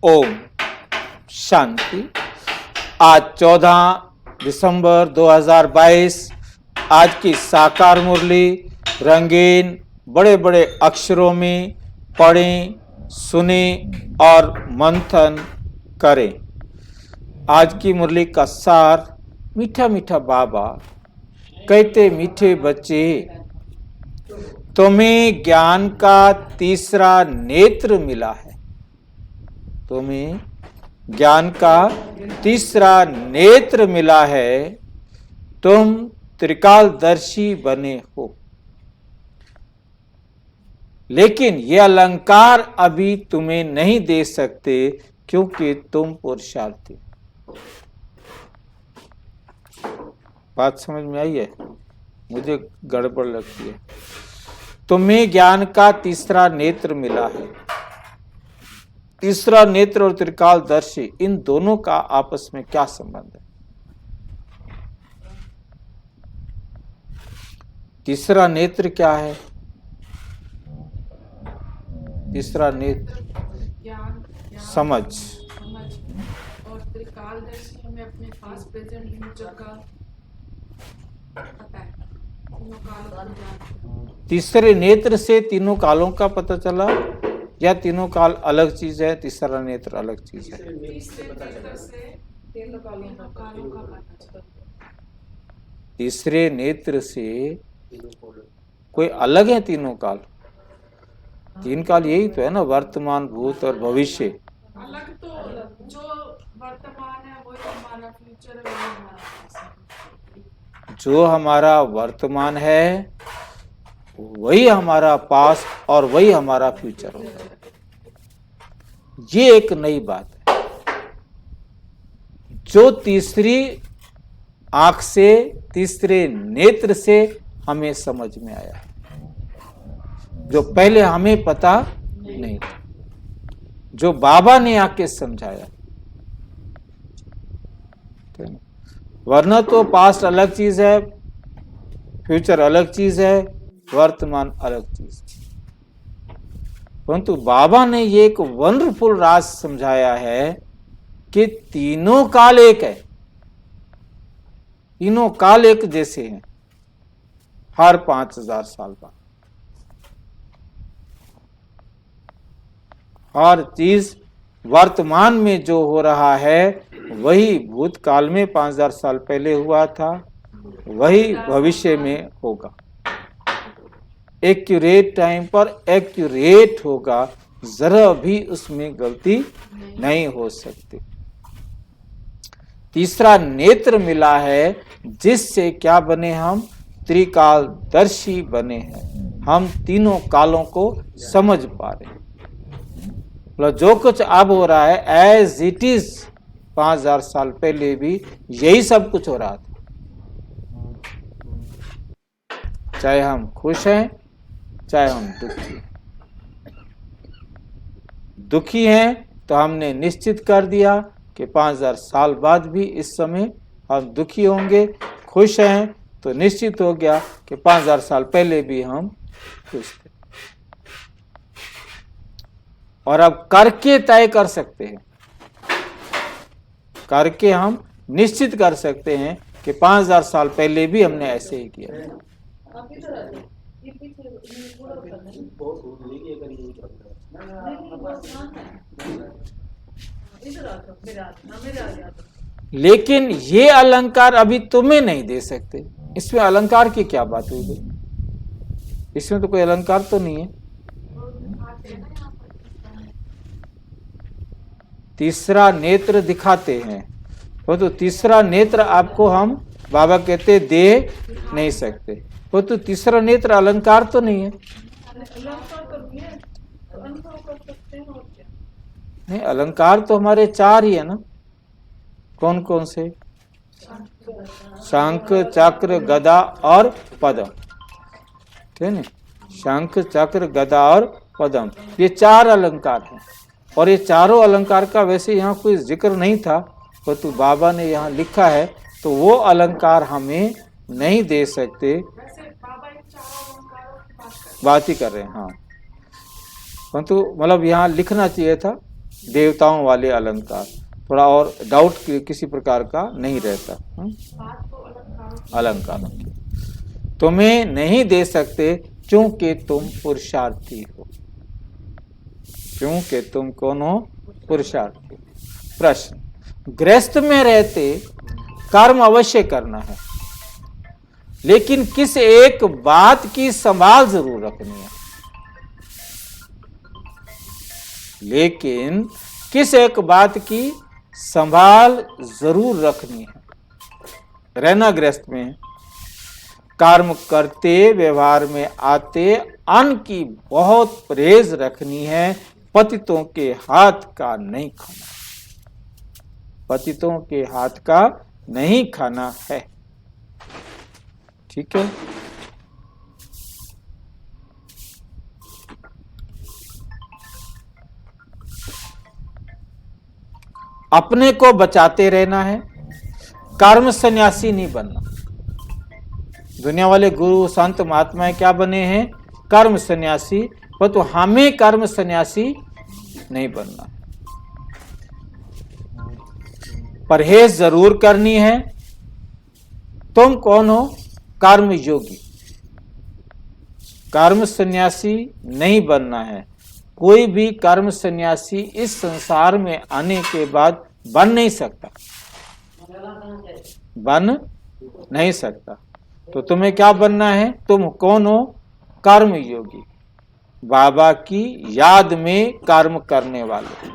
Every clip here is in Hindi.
ओम शांति। आज 14 दिसंबर 2022, आज की साकार मुरली रंगीन बड़े बड़े अक्षरों में पढ़ें, सुने और मंथन करें। आज की मुरली का सार, मीठा मीठा बाबा कहते, मीठे बच्चे तुम्हें ज्ञान का तीसरा नेत्र मिला है। तुम्हें ज्ञान का तीसरा नेत्र मिला है। तुम त्रिकालदर्शी बने हो, लेकिन ये अलंकार अभी तुम्हें नहीं दे सकते क्योंकि तुम पुरुषार्थी। बात समझ में आई है? मुझे गड़बड़ लगती है। तुम्हें ज्ञान का तीसरा नेत्र मिला है। तीसरा नेत्र और त्रिकालदर्शी, इन दोनों का आपस में क्या संबंध है? तीसरा नेत्र क्या है? तीसरा नेत्र समझ, और त्रिकालदर्शी हमें अपने पास प्रेजेंट फ्यूचर का पता है। तीनों कालों को जानते हैं। तीसरे नेत्र से तीनों कालों का पता चला या तीनों काल अलग चीज है, तीसरा नेत्र अलग चीज है? तीसरे नेत्र से तीनों कालों का पता चला। तीसरे नेत्र से कोई अलग है तीनों काल? तीन काल यही तो है ना, वर्तमान, भूत और भविष्य। अलग तो जो वर्तमान है वही हमारा फ्यूचर है, वही हमारा पास्ट है। जो हमारा वर्तमान है वही हमारा पास्ट और वही हमारा फ्यूचर होगा। ये एक नई बात है जो तीसरी आंख से, तीसरे नेत्र से हमें समझ में आया, जो पहले हमें पता नहीं था, जो बाबा ने आके समझाया। वरना तो पास्ट अलग चीज है, फ्यूचर अलग चीज है, वर्तमान अलग चीज है। परंतु बाबा ने ये एक वंडरफुल राज समझाया है कि तीनों काल एक है, तीनों काल एक जैसे हैं हर 5000 साल बाद। हर चीज वर्तमान में जो हो रहा है वही भूतकाल में 5000 साल पहले हुआ था, वही भविष्य में होगा। एक्यूरेट टाइम पर एक्यूरेट होगा, जरा भी उसमें गलती नहीं हो सकती। तीसरा नेत्र मिला है जिससे क्या बने हम? त्रिकालदर्शी बने हैं। हम तीनों कालों को समझ पा रहे हैं। मतलब जो कुछ अब हो रहा है एज इट इज 5000 साल पहले भी यही सब कुछ हो रहा था। चाहे हम खुश हैं, चाहे हम दुखी हैं, तो हमने निश्चित कर दिया कि 5000 साल बाद भी इस समय हम दुखी होंगे। खुश हैं तो निश्चित हो गया कि 5000 साल पहले भी हम खुश थे। और अब करके तय कर सकते हैं, करके हम निश्चित कर सकते हैं कि 5000 साल पहले भी हमने ऐसे ही किया। लेकिन ये अलंकार अभी तुम्हें नहीं दे सकते। इसमें अलंकार की क्या बात हुई भाई? इसमें तो कोई अलंकार तो नहीं है। तीसरा नेत्र दिखाते हैं, वो तो तीसरा नेत्र आपको हम बाबा कहते दे नहीं सकते। वो तो तीसरा नेत्र अलंकार तो नहीं है। नहीं, अलंकार तो हमारे 4 ही है ना। कौन कौन से? शंख, चक्र, गदा और पद्म। ठीक है ना? शंख, चक्र, गदा और पद्म, ये 4 अलंकार हैं। और ये चारों अलंकार का वैसे यहाँ कोई जिक्र नहीं था, परंतु बाबा ने यहाँ लिखा है, तो वो अलंकार हमें नहीं दे सकते। बात ही कर रहे हैं, हाँ। परंतु मतलब यहाँ लिखना चाहिए था देवताओं वाले अलंकार, थोड़ा और डाउट किसी प्रकार का नहीं रहता। बात तो अलंकारों की तुम्हें नहीं दे सकते क्योंकि तुम पुरुषार्थी हो। क्योंकि तुम कौन हो? पुरुषार्थी। प्रश्न, गृहस्थ में रहते कर्म अवश्य करना है, लेकिन किस एक बात की संभाल जरूर रखनी है। लेकिन किस एक बात की संभाल जरूर रखनी है। रहना गृहस्थ में, कर्म करते व्यवहार में आते अन्न की बहुत परहेज रखनी है। पतितों के हाथ का नहीं खाना, पतितों के हाथ का नहीं खाना है। ठीक है। अपने को बचाते रहना है, कर्म सन्यासी नहीं बनना। दुनिया वाले गुरु संत महात्माएं क्या बने हैं? कर्म सन्यासी। पर तो हमें कर्म सन्यासी नहीं बनना। परहेज जरूर करनी है। तुम कौन हो? कर्म योगी। कर्म सन्यासी नहीं बनना है। कोई भी कर्म सन्यासी इस संसार में आने के बाद बन नहीं सकता, बन नहीं सकता। तो तुम्हें क्या बनना है? तुम कौन हो? कर्म योगी। बाबा की याद में कर्म करने वाले।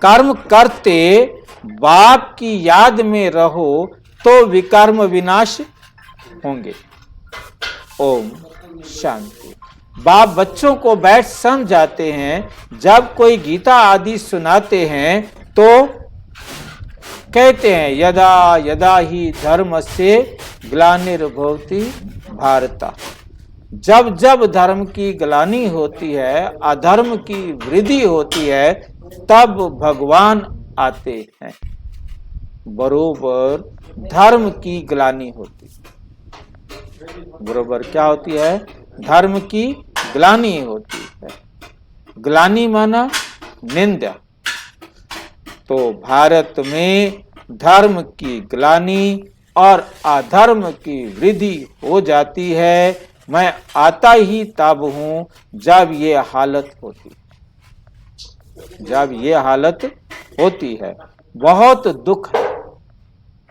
कर्म करते बाप की याद में रहो तो विकर्म विनाश होंगे। ओम शांति। बाप बच्चों को बैठ समझाते हैं। जब कोई गीता आदि सुनाते हैं तो कहते हैं यदा यदा ही धर्म से ग्लानिर्भवति भारत। जब जब धर्म की ग्लानि होती है, अधर्म की वृद्धि होती है, तब भगवान आते हैं। बरोबर धर्म की ग्लानि होती है। बरोबर क्या होती है? धर्म की ग्लानि होती है। ग्लानि माना निंदा। तो भारत में धर्म की ग्लानि और अधर्म की वृद्धि हो जाती है। मैं आता ही तब हूं जब ये हालत होती, जब ये हालत होती है। बहुत दुख है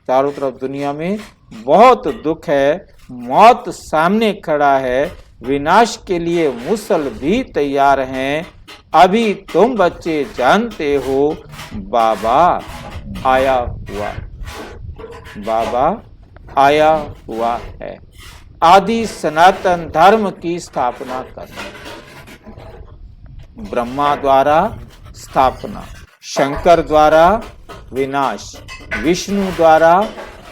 चारों तरफ, दुनिया में बहुत दुख है। मौत सामने खड़ा है, विनाश के लिए मुसल भी तैयार हैं। अभी तुम बच्चे जानते हो बाबा आया हुआ, बाबा आया हुआ है। आदि सनातन धर्म की स्थापना करना। ब्रह्मा द्वारा स्थापना, शंकर द्वारा विनाश, विष्णु द्वारा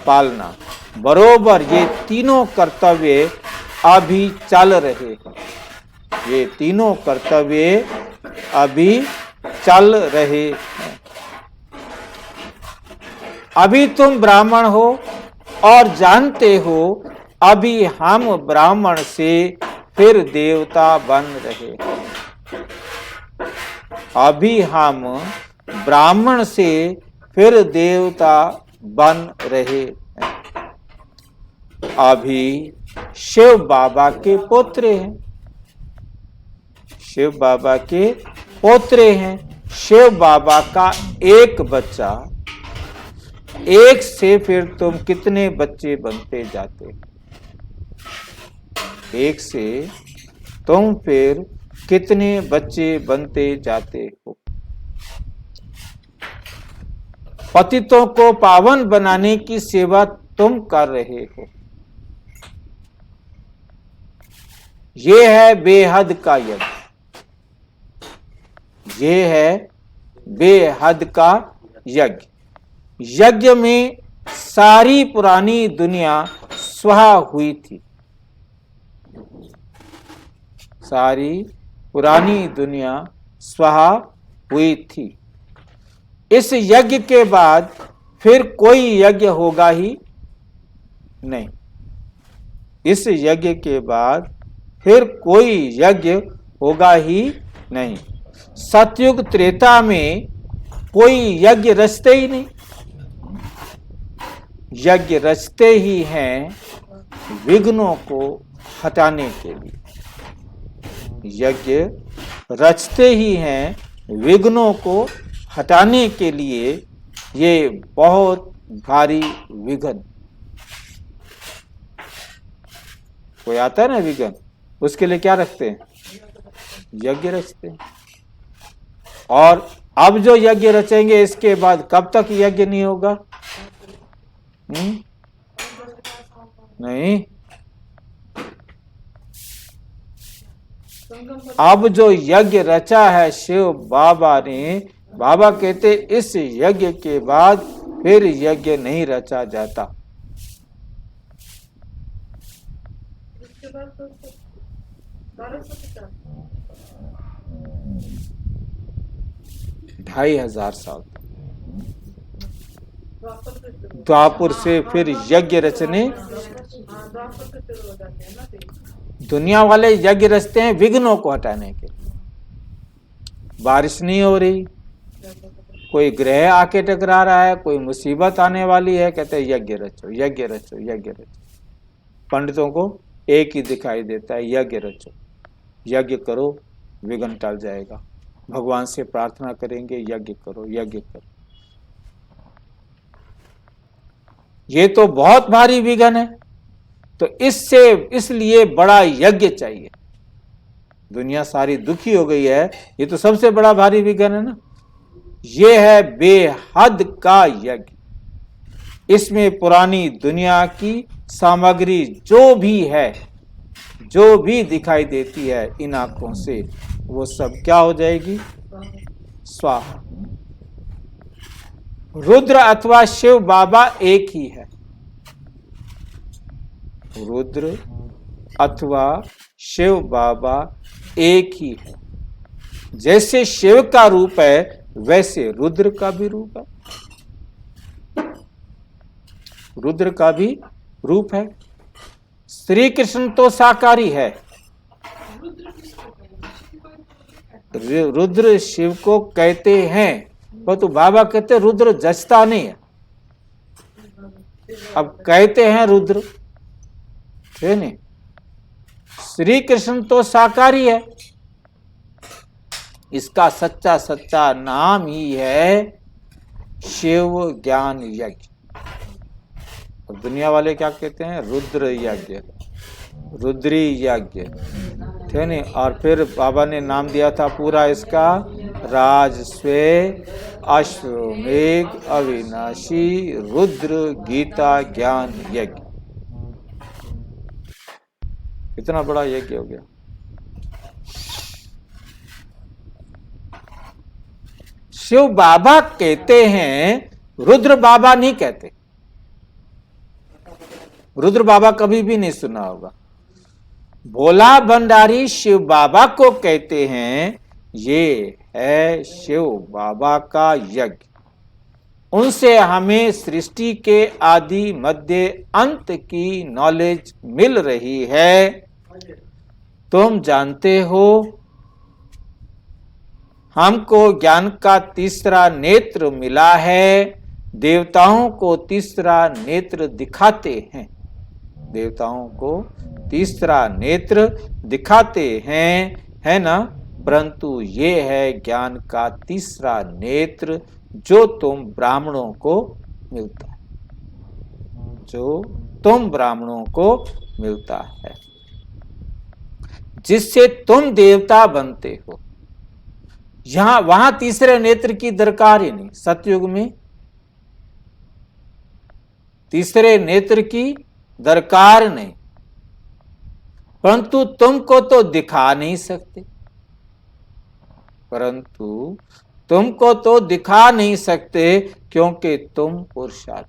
पालना। बरोबर ये तीनों कर्तव्य अभी चल रहे हैं। ये तीनों कर्तव्य अभी चल रहे हैं। अभी तुम ब्राह्मण हो और जानते हो अभी हम ब्राह्मण से फिर देवता बन रहे हैं। अभी हम ब्राह्मण से फिर देवता बन रहे हैं। अभी शिव बाबा के पोत्रे हैं, शिव बाबा के पोत्रे हैं। शिव बाबा का एक बच्चा, एक से फिर तुम कितने बच्चे बनते जाते हो? एक से तुम फिर कितने बच्चे बनते जाते हो? पतितों को पावन बनाने की सेवा तुम कर रहे हो। ये है बेहद का यज्ञ, ये है बेहद का यज्ञ। यज्ञ में सारी पुरानी दुनिया स्वाहा हुई थी। सारी पुरानी दुनिया स्वाहा हुई थी। इस यज्ञ के बाद फिर कोई यज्ञ होगा ही नहीं। इस यज्ञ के बाद फिर कोई यज्ञ होगा ही नहीं। सतयुग त्रेता में कोई यज्ञ रचते ही नहीं। यज्ञ रचते ही हैं विघ्नों को हटाने के लिए। यज्ञ रचते ही हैं विघ्नों को हटाने के लिए। ये बहुत भारी विघ्न, कोई आता है ना विघ्न, उसके लिए क्या रखते हैं? यज्ञ रचते हैं। और अब जो यज्ञ रचेंगे इसके बाद कब तक यज्ञ नहीं होगा? नहीं, अब जो यज्ञ रचा है शिव बाबा ने, बाबा कहते इस यज्ञ के बाद फिर यज्ञ नहीं रचा जाता। इसके बाद तो 2500 साल द्वापर से फिर यज्ञ रचने। दुनिया वाले यज्ञ रचते हैं विघ्नों को हटाने के लिए। बारिश नहीं हो रही, कोई ग्रह आके टकरा रहा है, कोई मुसीबत आने वाली है, कहते हैं यज्ञ रचो यज्ञ रचो यज्ञ रचो। पंडितों को एक ही दिखाई देता है, यज्ञ रचो, यज्ञ करो, विघ्न टल जाएगा। भगवान से प्रार्थना करेंगे, यज्ञ करो यज्ञ करो। ये तो बहुत भारी विघ्न है, तो इसलिए बड़ा यज्ञ चाहिए। दुनिया सारी दुखी हो गई है, ये तो सबसे बड़ा भारी विघ्न है ना। ये है बेहद का यज्ञ। इसमें पुरानी दुनिया की सामग्री जो भी है, जो भी दिखाई देती है इन आंखों से, वो सब क्या हो जाएगी? स्वाहा। रुद्र अथवा शिव बाबा एक ही है। रुद्र अथवा शिव बाबा एक ही है। जैसे शिव का रूप है वैसे रुद्र का भी रूप है। रुद्र का भी रूप है। श्री कृष्ण तो साकारी है। रुद्र शिव को कहते हैं, परंतु बाबा कहते रुद्र जचता नहीं है। अब कहते हैं रुद्र, है नहीं। श्री कृष्ण तो साकारी है, इसका सच्चा सच्चा नाम ही है शिव ज्ञान यज्ञ। अब दुनिया वाले क्या कहते हैं? रुद्र यज्ञ, रुद्री यज्ञ, ठीक नहीं। और फिर बाबा ने नाम दिया था पूरा इसका, राजस्वे अश्वमेघ अविनाशी रुद्र गीता ज्ञान यज्ञ। कितना बड़ा यज्ञ हो गया। शिव बाबा कहते हैं, रुद्र बाबा नहीं कहते। रुद्र बाबा कभी भी नहीं सुना होगा। भोला भंडारी शिव बाबा को कहते हैं, ये है शिव बाबा का यज्ञ। उनसे हमें सृष्टि के आदि मध्य अंत की नॉलेज मिल रही है। तुम जानते हो, हमको ज्ञान का तीसरा नेत्र मिला है। देवताओं को तीसरा नेत्र दिखाते हैं। देवताओं को तीसरा नेत्र दिखाते हैं, है ना। परंतु ये है ज्ञान का तीसरा नेत्र जो तुम ब्राह्मणों को मिलता है, जो तुम ब्राह्मणों को मिलता है, जिससे तुम देवता बनते हो। यहां वहां तीसरे नेत्र की दरकार ही नहीं। सतयुग में तीसरे नेत्र की दरकार नहीं, परंतु तुमको तो दिखा नहीं सकते। परंतु तुमको तो दिखा नहीं सकते क्योंकि तुम पुरुषार्थ।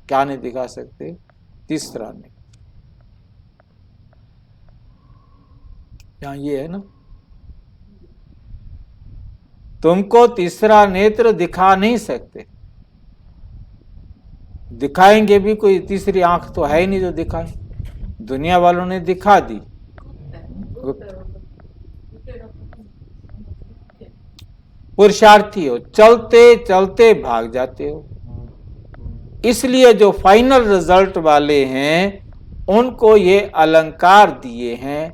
क्या नहीं दिखा सकते? तीसरा नेत्र। यहां ये है ना, तुमको तीसरा नेत्र दिखा नहीं सकते। दिखाएंगे भी, कोई तीसरी आंख तो है ही नहीं जो दिखाए। दुनिया वालों ने दिखा दी। पुरुषार्थी हो, चलते चलते भाग जाते हो। इसलिए जो फाइनल रिजल्ट वाले हैं उनको ये अलंकार दिए हैं,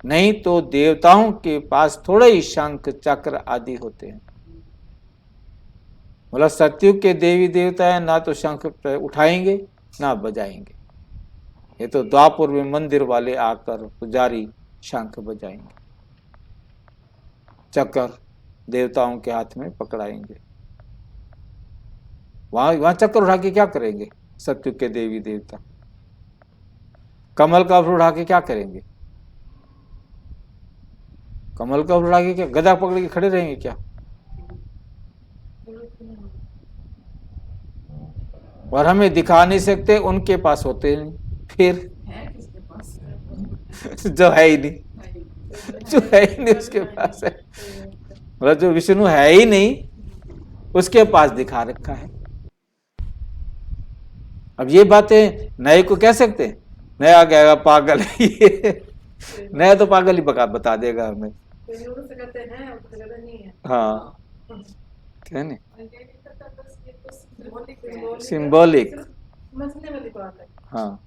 नहीं तो देवताओं के पास थोड़े ही शंख चक्र आदि होते हैं। मतलब सतयुग के देवी देवता है, ना तो शंख उठाएंगे ना बजाएंगे। ये तो द्वापर में मंदिर वाले आकर पुजारी शंख बजाएंगे, चक्र देवताओं के हाथ में पकड़ाएंगे। वहां चक्कर उठा के क्या करेंगे सतयुग के देवी देवता? कमल का फूल उठा के क्या करेंगे? कमल का फूल उठा के क्या गदा पकड़ के खड़े रहेंगे क्या? और हमें दिखा नहीं सकते, उनके पास होते नहीं, फिर जो है ही नहीं, जो है ही नहीं उसके पास है। मतलब जो विष्णु है ही नहीं उसके पास दिखा रखा है। अब ये बातें नए को कह सकते हैं? नया कहेगा पागल है ये, नया तो पागल ही बता देगा हमें। हाँ कहने सिंबॉलिक, हाँ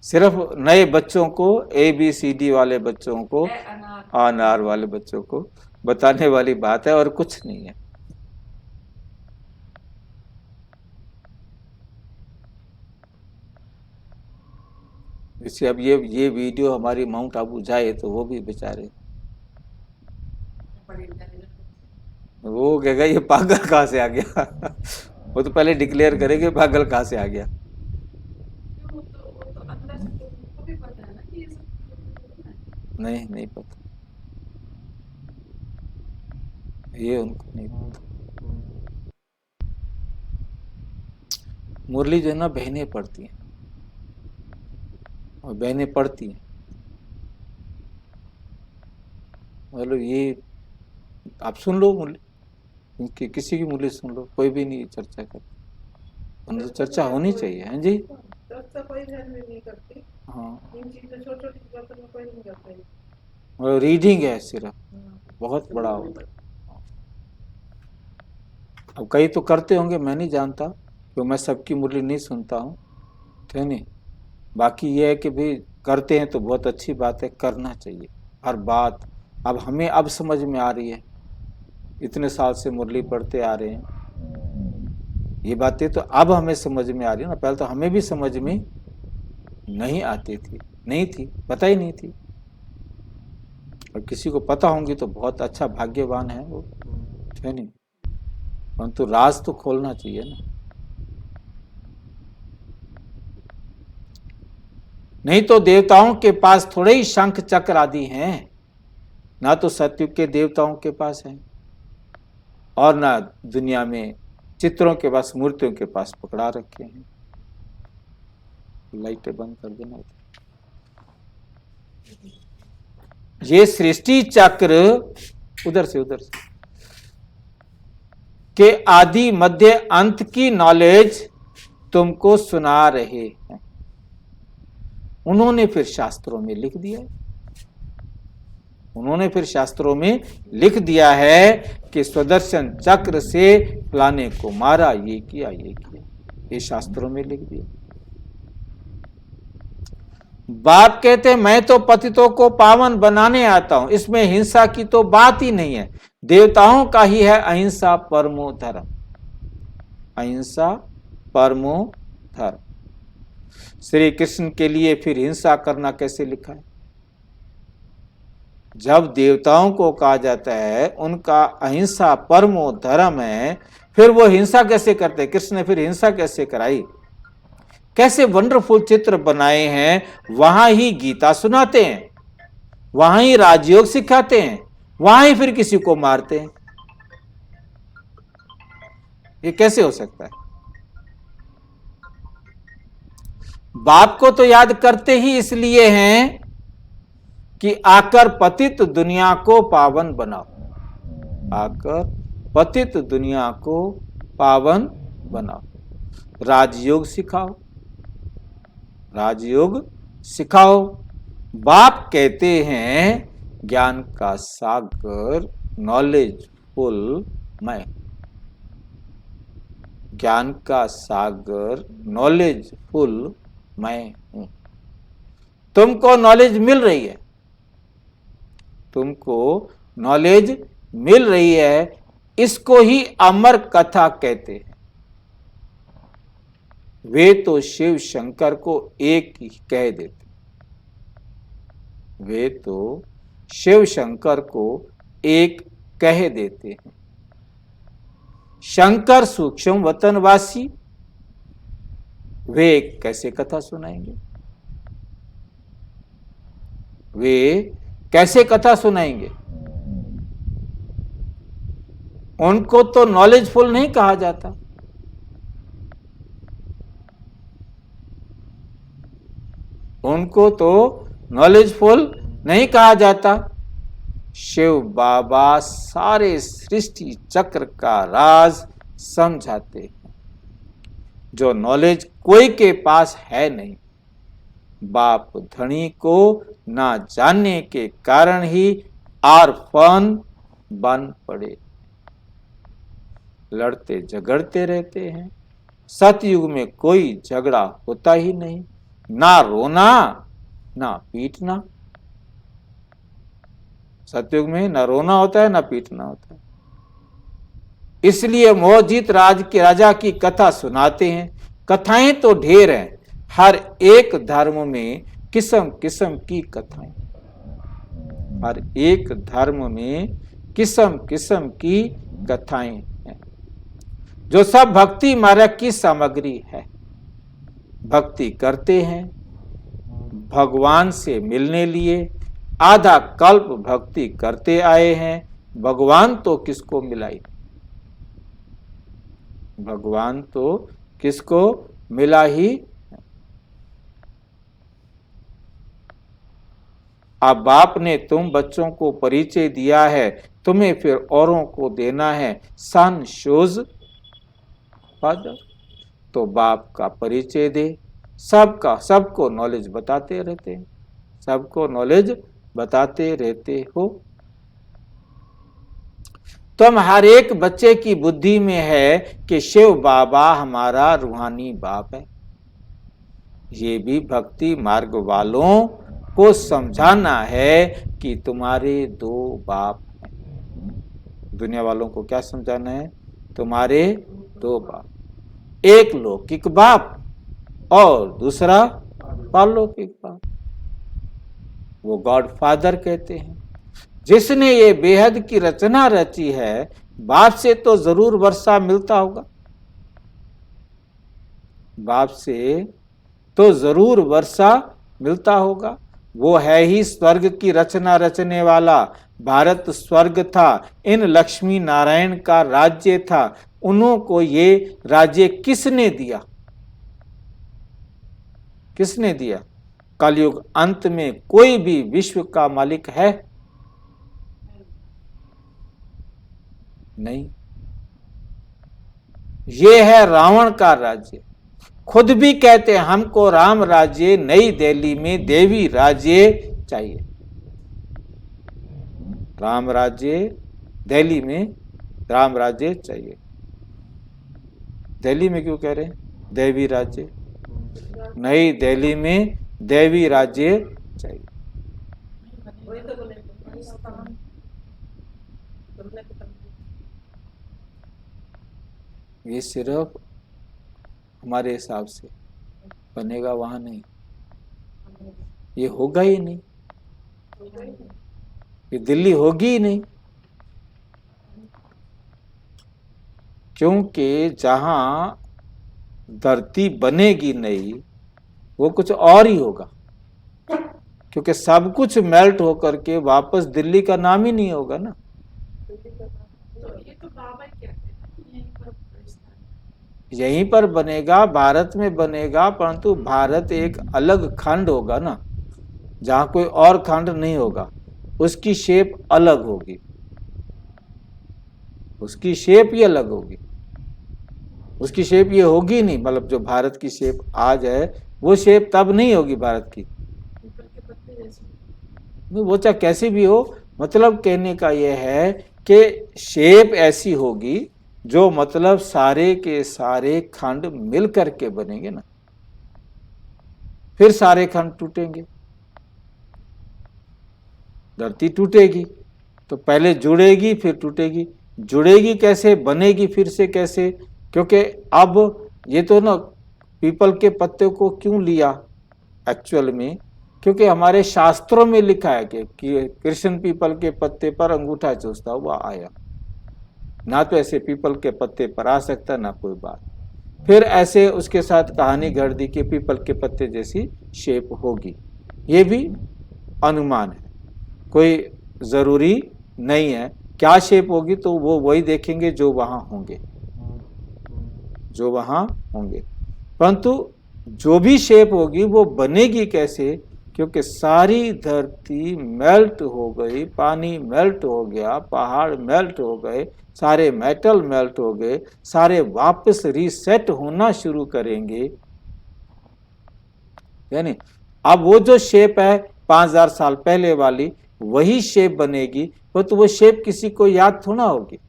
सिर्फ नए बच्चों को, ABCD वाले बच्चों को, अनार वाले बच्चों को बताने वाली बात है और कुछ नहीं है। इससे अब ये वीडियो हमारी माउंट आबू जाए तो वो भी बेचारे, वो कहेगा ये पागल कहाँ से आ गया। वो तो पहले डिक्लेयर करेगा पागल कहाँ से आ गया। नहीं पता, ये उनको नहीं पता। मुरली जो है ना बहनें पढ़ती हैं, और बहनें पढ़ती हैं, मतलब ये आप सुन लो मुरली, किसी की मुरली सुन लो, कोई भी नहीं चर्चा करती। तो चर्चा होनी चाहिए, हैं जी? चर्चा कोई ध्यान में नहीं करती। हाँ, इन चीजों छोटी-छोटी बातों में कोई नहीं करता है। और रीडिंग है सिर्फ, बहुत बड़ा होता है। अब कई तो करते होंगे, मैं नहीं जानता, क्योंकि मैं सबकी मुरली नहीं सुनता हूँ, तो नहीं। बाकी ये है कि भाई करते हैं तो बहुत अच्छी बात है, करना चाहिए हर बात। अब हमें अब समझ में आ रही है, इतने साल से मुरली पढ़ते आ रहे हैं, ये बातें तो अब हमें समझ में आ रही है ना। पहले तो हमें भी समझ में नहीं आती थी, नहीं थी, पता ही नहीं थी। और किसी को पता होंगी तो बहुत अच्छा, भाग्यवान है वो, है नहीं। परंतु राज तो खोलना चाहिए ना। नहीं तो देवताओं के पास थोड़े ही शंख चक्र आदि हैं, ना तो सतयुग के देवताओं के पास है, और ना दुनिया में चित्रों के पास, मूर्तियों के पास पकड़ा रखे हैं। लाइटें बंद कर देना। ये सृष्टि चक्र उधर से के आदि मध्य अंत की नॉलेज तुमको सुना रहे हैं। उन्होंने फिर शास्त्रों में लिख दिया, उन्होंने फिर शास्त्रों में लिख दिया है कि स्वदर्शन चक्र से फलाने को मारा, ये किया, ये शास्त्रों में लिख दिया। बाप कहते हैं मैं तो पतितों को पावन बनाने आता हूं, इसमें हिंसा की तो बात ही नहीं है। देवताओं का ही है अहिंसा परमो धर्म, अहिंसा परमो धर्म। श्री कृष्ण के लिए फिर हिंसा करना कैसे लिखा है? जब देवताओं को कहा जाता है उनका अहिंसा परमो धर्म है, फिर वो हिंसा कैसे करते? कृष्ण ने फिर हिंसा कैसे कराई? कैसे वंडरफुल चित्र बनाए हैं, वहां ही गीता सुनाते हैं, वहां ही राजयोग सिखाते हैं, वहां ही फिर किसी को मारते हैं। ये कैसे हो सकता है? बाप को तो याद करते ही इसलिए हैं कि आकर पतित दुनिया को पावन बनाओ, आकर पतित दुनिया को पावन बनाओ, राजयोग सिखाओ, राजयोग सिखाओ। बाप कहते हैं ज्ञान का सागर, नॉलेजफुल मैं। ज्ञान का सागर, नॉलेजफुल मैं हूं। तुमको नॉलेज मिल रही है, तुमको नॉलेज मिल रही है, इसको ही अमर कथा कहते हैं। वे तो शिव शंकर को एक ही कह देते, वे तो शिव शंकर को एक कह देते हैं। शंकर सूक्ष्म वतनवासी, वे कैसे कथा सुनाएंगे? वे कैसे कथा सुनाएंगे? उनको तो नॉलेजफुल नहीं कहा जाता। उनको तो नॉलेजफुल नहीं कहा जाता। शिव बाबा सारे सृष्टि चक्र का राज समझाते हैं, जो नॉलेज कोई के पास है नहीं। बाप धनी को ना जानने के कारण ही आरफन बन पड़े, लड़ते झगड़ते रहते हैं। सतयुग में कोई झगड़ा होता ही नहीं, ना रोना ना पीटना। सतयुग में ना रोना होता है ना पीटना होता है। इसलिए मोहजित राजा की कथा सुनाते हैं। कथाएं तो ढेर हैं, हर एक धर्म में किस्म किस्म की कथाएं, हर एक धर्म में किस्म किस्म की कथाएं हैं, जो सब भक्ति मार्ग की सामग्री है। भक्ति करते हैं भगवान से मिलने लिए, आधा कल्प भक्ति करते आए हैं, भगवान तो किसको मिलाई, भगवान तो किसको मिला ही। अब बाप ने तुम बच्चों को परिचय दिया है, तुम्हें फिर औरों को देना है सन शोज फादर। तो बाप का परिचय दे, सबको नॉलेज बताते रहते हैं, सबको नॉलेज बताते रहते हो। तुम हर एक बच्चे की बुद्धि में है कि शिव बाबा हमारा रूहानी बाप है। ये भी भक्ति मार्ग वालों को समझाना है कि तुम्हारे दो बाप हैं। दुनिया वालों को क्या समझाना है? तुम्हारे दो बाप, एक लौकिक बाप और दूसरा पारलौकिक बाप। वो गॉड फादर कहते हैं। जिसने ये बेहद की रचना रची है, बाप से तो जरूर वर्षा मिलता होगा, बाप से तो जरूर वर्षा मिलता होगा। वो है ही स्वर्ग की रचना रचने वाला। भारत स्वर्ग था, इन लक्ष्मी नारायण का राज्य था। उन्हों को ये राज्य किसने दिया? किसने दिया? कलयुग अंत में कोई भी विश्व का मालिक है? नहीं। ये है रावण का राज्य। खुद भी कहते हैं हमको राम राज्य, नई दिल्ली में देवी राज्य चाहिए। राम राज्य, दिल्ली में राम राज्य चाहिए। दिल्ली में क्यों कह रहे हैं देवी राज्य? नई दिल्ली में देवी राज्य चाहिए। ये सिर्फ हमारे हिसाब से बनेगा, वहां नहीं। ये होगा ही नहीं, ये दिल्ली होगी ही नहीं। क्योंकि जहां धरती बनेगी नहीं, वो कुछ और ही होगा। क्योंकि सब कुछ मेल्ट होकर के वापस दिल्ली का नाम ही नहीं होगा ना। तो ये तो बाबा कहते हैं यहीं पर बनेगा, भारत में बनेगा, परंतु भारत एक अलग खंड होगा ना, जहां कोई और खंड नहीं होगा। उसकी शेप अलग होगी, उसकी शेप ही अलग होगी। उसकी शेप ये होगी नहीं, मतलब जो भारत की शेप आज है वो शेप तब नहीं होगी भारत की। वो चाहे कैसी भी हो, मतलब कहने का यह है कि शेप ऐसी होगी जो मतलब सारे के सारे खंड मिल करके बनेंगे ना, फिर सारे खंड टूटेंगे, धरती टूटेगी। तो पहले जुड़ेगी फिर टूटेगी। जुड़ेगी कैसे, बनेगी फिर से कैसे? क्योंकि अब ये तो ना पीपल के पत्ते को क्यों लिया एक्चुअल में, क्योंकि हमारे शास्त्रों में लिखा है कि कृष्ण पीपल के पत्ते पर अंगूठा चूसता हुआ आया। ना तो ऐसे पीपल के पत्ते पर आ सकता ना कोई बात। फिर ऐसे उसके साथ कहानी घड़ दी कि पीपल के पत्ते जैसी शेप होगी। ये भी अनुमान है, कोई जरूरी नहीं है। क्या शेप होगी तो वो वही देखेंगे जो वहां होंगे, जो वहां होंगे। परंतु जो भी शेप होगी वो बनेगी कैसे? क्योंकि सारी धरती मेल्ट हो गई, पानी मेल्ट हो गया, पहाड़ मेल्ट हो गए, सारे मेटल मेल्ट हो गए, सारे वापस रीसेट होना शुरू करेंगे। यानी अब वो जो शेप है 5000 साल पहले वाली वही शेप बनेगी, तो वो शेप किसी को याद थोड़ा होगी।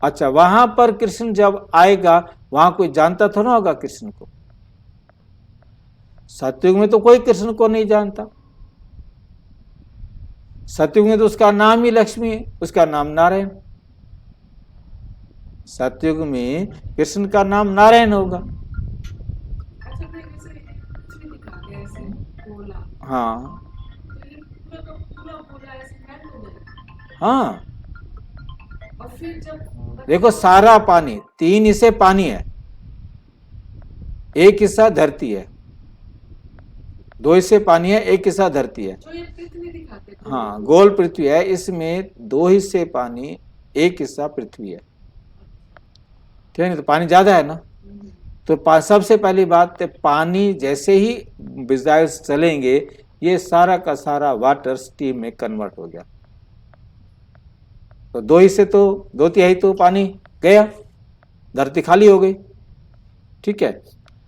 अच्छा, वहां पर कृष्ण जब आएगा वहां कोई जानता थोड़ा होगा कृष्ण को। सतयुग में तो कोई कृष्ण को नहीं जानता। सतयुग में तो उसका नाम ही लक्ष्मी है, उसका नाम नारायण। सतयुग में कृष्ण का नाम नारायण होगा। अच्छा, फिर जैसे पृथ्वी दिखाते हैं ऐसे गोला, हाँ तो ये पूरा गोला ऐसे मेल्ट हो गया। हाँ, और फिर जब देखो सारा पानी, 3 हिस्से पानी है, 1 हिस्सा धरती है, 2 हिस्से पानी है, 1 हिस्सा धरती है। जो ये पृथ्वी दिखाते हैं, हाँ, गोल पृथ्वी है, इसमें 2 हिस्से पानी, 1 हिस्सा पृथ्वी है। ठीक है, तो पानी ज्यादा है ना। तो सबसे पहली बात, पानी जैसे ही मिसाइल्स चलेंगे ये सारा का सारा वाटर स्टीम में कन्वर्ट हो गया। तो 2 हिस्से तो 2/3 तो पानी गया, धरती खाली हो गई। ठीक है,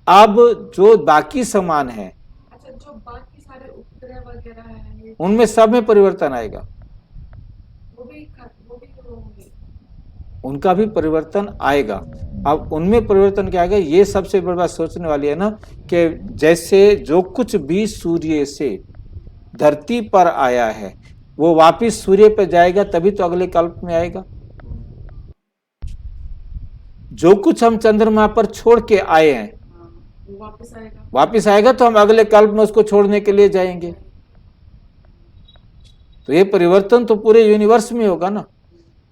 अब जो बाकी सामान है, अच्छा जो बाकी सारे उपग्रह वगैरह हैं उनमें सब में परिवर्तन आएगा, वो भी होंगे। उनका भी परिवर्तन आएगा। अब उनमें परिवर्तन क्या आएगा, ये सबसे बड़ी बात सोचने वाली है ना, कि जैसे जो कुछ भी सूर्य से धरती पर आया है वो वापिस सूर्य पर जाएगा, तभी तो अगले कल्प में आएगा। जो कुछ हम चंद्रमा पर छोड़ के आए हैं वो वापिस आएगा, तो हम अगले कल्प में उसको छोड़ने के लिए जाएंगे। तो ये परिवर्तन तो पूरे यूनिवर्स में होगा ना।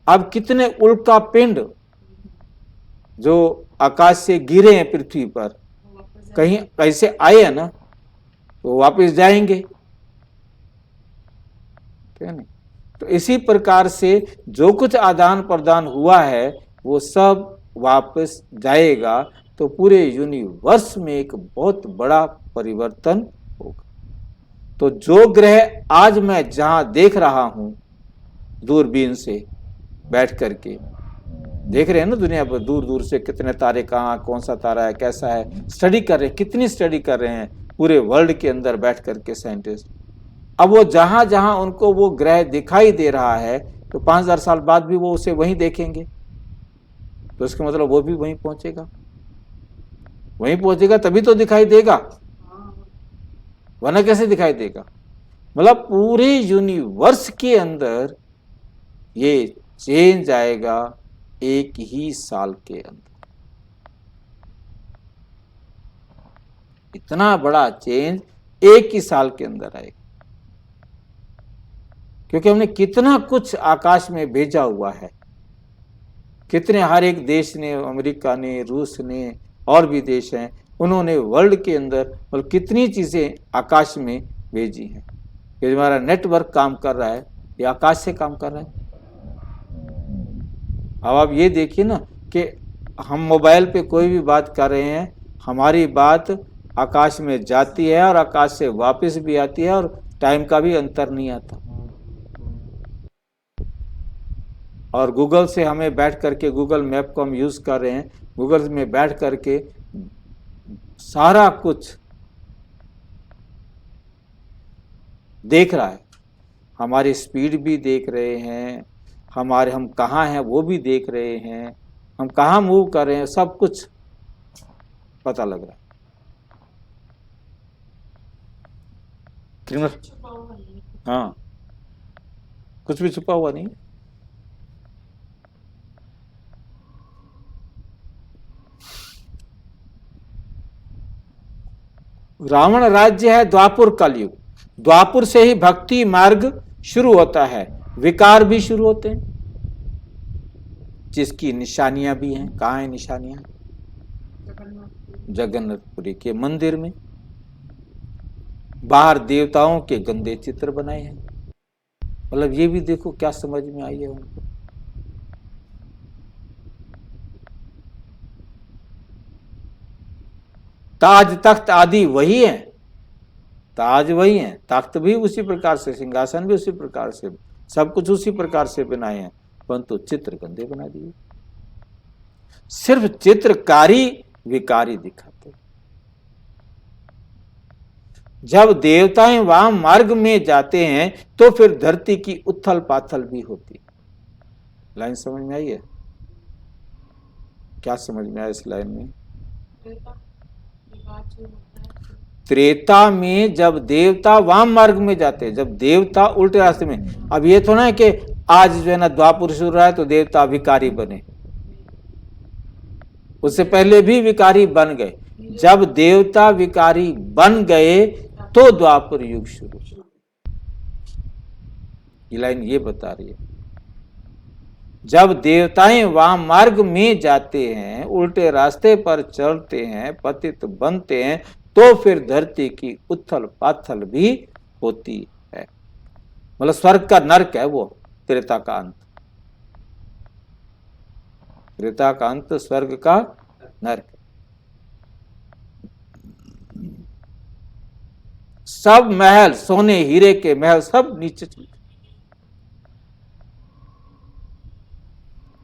अब कितने उल्का पिंड जो आकाश से गिरे हैं पृथ्वी पर, कहीं कैसे आए हैं ना, तो वापस जाएंगे। ठीक है ना। तो इसी प्रकार से जो कुछ आदान प्रदान हुआ है वो सब वापस जाएगा। तो पूरे यूनिवर्स में एक बहुत बड़ा परिवर्तन होगा। तो जो ग्रह आज मैं जहां देख रहा हूं दूरबीन से बैठ करके देख रहे हैं ना, दुनिया पर दूर दूर से कितने तारे, कहाँ कौन सा तारा है, कैसा है, स्टडी कर रहे हैं, कितनी स्टडी कर रहे हैं पूरे वर्ल्ड के अंदर बैठ करके साइंटिस्ट। अब वो जहां जहां उनको वो ग्रह दिखाई दे रहा है, तो 5000 साल बाद भी वो उसे वहीं देखेंगे। तो इसका मतलब वो भी वहीं पहुंचेगा, वहीं पहुंचेगा तभी तो दिखाई देगा, वरना कैसे दिखाई देगा। मतलब पूरे यूनिवर्स के अंदर ये चेंज आएगा 1 ही साल के अंदर। इतना बड़ा चेंज 1 ही साल के अंदर आएगा, क्योंकि हमने कितना कुछ आकाश में भेजा हुआ है। कितने, हर एक देश ने, अमेरिका ने, रूस ने, और भी देश हैं, उन्होंने वर्ल्ड के अंदर मतलब कितनी चीजें आकाश में भेजी हैं। ये हमारा नेटवर्क काम कर रहा है, ये आकाश से काम कर रहा है। अब आप ये देखिए ना कि हम मोबाइल पे कोई भी बात कर रहे हैं, हमारी बात आकाश में जाती है और आकाश से वापस भी आती है, और टाइम का भी अंतर नहीं आता। और गूगल से हमें बैठ करके, गूगल मैप को हम यूज कर रहे हैं, गूगल में बैठ करके सारा कुछ देख रहा है, हमारी स्पीड भी देख रहे हैं, हम कहाँ हैं वो भी देख रहे हैं, हम कहाँ मूव कर रहे हैं, सब कुछ पता लग रहा है। त्रिमूर्ति, छुपा हुआ नहीं है। हाँ, कुछ भी छुपा हुआ नहीं। रावण राज्य है द्वापुर कलयुग, द्वापुर से ही भक्ति मार्ग शुरू होता है, विकार भी शुरू होते हैं, जिसकी निशानियां भी हैं। कहाँ है निशानियां? जगन्नाथ जगन्नाथपुरी के मंदिर में बाहर देवताओं के गंदे चित्र बनाए हैं। मतलब ये भी देखो क्या समझ में आई है उनको। ताज तख्त आदि वही है, ताज वही है, तख्त भी उसी प्रकार से, सिंहासन भी उसी प्रकार से, सब कुछ उसी प्रकार से बनाए हैं, परंतु चित्र गंदे बना दिए। सिर्फ चित्रकारी विकारी दिखाते। जब देवताएं वहां मार्ग में जाते हैं तो फिर धरती की उथल पाथल भी होती। लाइन समझ में आई है? क्या समझ में आया इस लाइन में? त्रेता में जब देवता वाम मार्ग में जाते हैं, जब देवता उल्टे रास्ते में, अब ये थोड़ा है कि आज जो है ना द्वापुर शुरू रहा है तो देवता विकारी बने, उससे पहले भी विकारी बन गए। जब देवता विकारी बन गए तो द्वापर युग शुरू। ये लाइन ये बता रही है, जब देवताएं वहां मार्ग में जाते हैं, उल्टे रास्ते पर चलते हैं, पतित बनते हैं, तो फिर धरती की उथल पाथल भी होती है। मतलब स्वर्ग का नरक है वो, त्रेता का अंत। त्रेता का अंत स्वर्ग का नरक। सब महल, सोने हीरे के महल सब नीचे चले।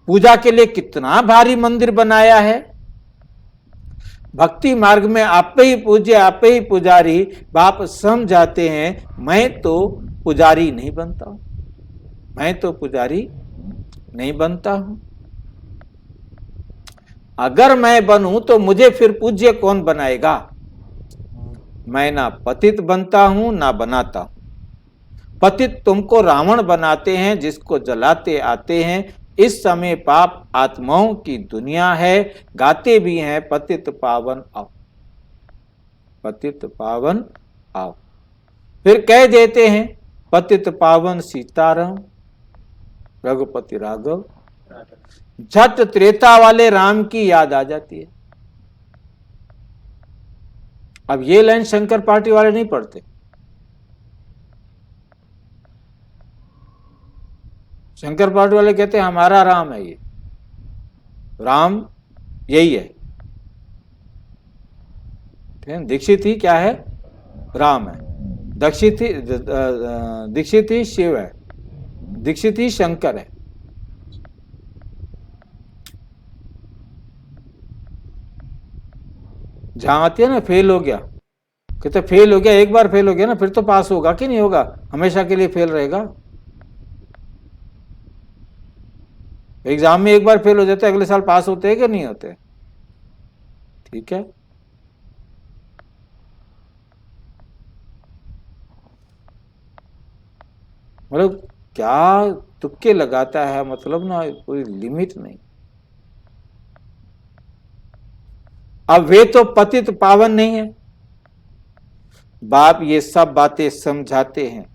पूजा के लिए कितना भारी मंदिर बनाया है। भक्ति मार्ग में आपे ही पूज्य, आपे ही पुजारी, बाप समझाते हैं मैं तो पुजारी नहीं बनता हूं, मैं तो पुजारी नहीं बनता हूं। अगर मैं बनूं तो मुझे फिर पूज्य कौन बनाएगा? मैं ना पतित बनता हूं ना बनाता हूं। पतित तुमको रावण बनाते हैं, जिसको जलाते आते हैं। इस समय पाप आत्माओं की दुनिया है, गाते भी हैं पतित पावन आओ, पतित पावन आओ। फिर कह देते हैं पतित पावन सीताराम, रघुपति राघव। झट त्रेता वाले राम की याद आ जाती है। अब ये लाइन शंकर पार्टी वाले नहीं पढ़ते। शंकर पार्टी वाले कहते हैं हमारा राम है, ये राम यही है। दीक्षित ही क्या है? राम है। दीक्षित ही शिव है, दीक्षित ही शंकर है। जहां आती है ना फेल हो गया, कहते फेल हो गया, एक बार फेल हो गया ना फिर तो पास होगा कि नहीं होगा? हमेशा के लिए फेल रहेगा। एग्जाम में एक बार फेल हो जाते अगले साल पास होते हैं कि नहीं होते? ठीक है। मतलब क्या तुक्के लगाता है, मतलब ना कोई लिमिट नहीं। अब वे तो पतित पावन नहीं है। बाप ये सब बातें समझाते हैं,